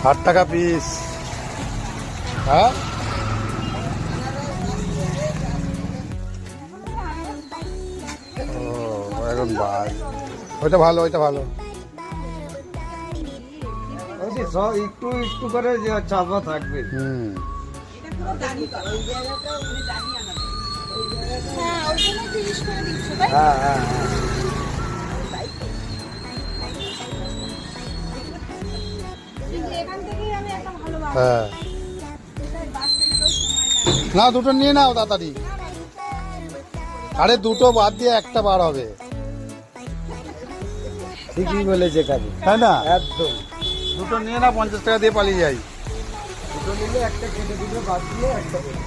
60 টাকা পিস। হ্যাঁ ও এখন বাজ, ওইটা ভালো, ওইটা ভালো। একটু একটু করে চাপা থাকবে। হ্যাঁ হ্যাঁ হ্যাঁ, না দুটো নিয়ে নাও তাড়াতাড়ি। আরে দুটো বাদ দিয়ে একটা বার হবে। ঠিকই বলেছে কাজে, তাই না? একদম। দুটো নিয়ে নাও, 50 টাকা দিয়ে পালিয়ে যাই। দুটো নিলে একটা কেটে দিলে বাদ দিয়ে একটা দেবে।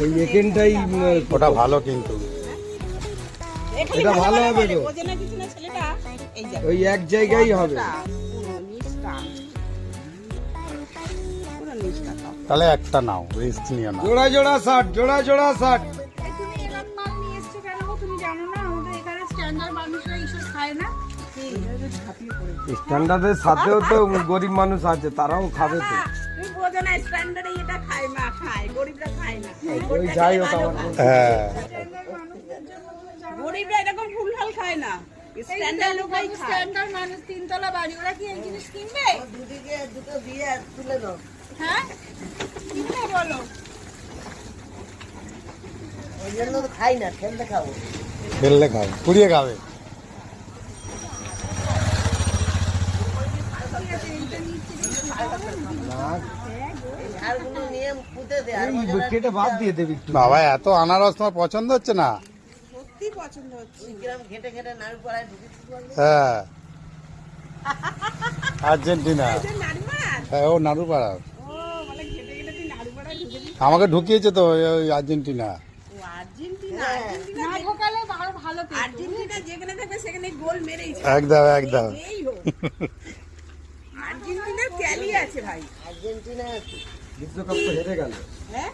ওই এখানটাই ওটা ভালো কিন্তু। এটা ভালো হবে তো, ওই এক জায়গায় হবে। তাহলে একটা নাও, রিস্ক নিও না। জোড়া জোড়া 60, জোড়া জোড়া 60। স্ট্যান্ডার্ডের সাথেও তো গরিব মানুষ আছে, তারাও খাবে তো। ওই যাই হোক আমার হ্যাঁ গরিবরা এরকম ফুল ফল খায় না, স্ট্যান্ডার্ড লোকাই স্ট্যান্ডার্ড মানুষ, তিনতলা বাড়ি, ওরা কি এই জিনিস কিনবে? দুদিকে দুটো দিয়ে তুলে দাও। হ্যাঁ কিনবে বলো? ওই জন্য তো খাই না, ঠেললে খাবো। খেললে খাবে, পুড়িয়ে খাবে। কেটে বাদ দিয়ে দেবি একটু। বাবা এত আনারস তোমার পছন্দ হচ্ছে না? সত্যি পছন্দ হচ্ছে। গ্রাম ঘেটে ঘেটে নাড়ু পাড়ায় ঢুকেছি। হ্যাঁ আর্জেন্টিনা, নাড়ুপাড়ার? হ্যাঁ ও নাড়ুপাড়ার। ও মানে ঘেটে ঘেটে তুই নাড়ুপাড়ায় ঢুকেছিস? আমাকে ঢুকিয়েছে তো ওই আর্জেন্টিনা। ও আর্জেন্টিনা, আর্জেন্টিনা না ঢোকালে ভালো পেতো। আর্জেন্টিনা যেখানে থাকবে সেখানে গোল মেরেই যাবে। একদম একদম। এই হোক আর্জেন্টিনার ক্যালি আছে ভাই। আর্জেন্টিনা বিশ্বকাপ তো হেরে গেল। হ্যাঁ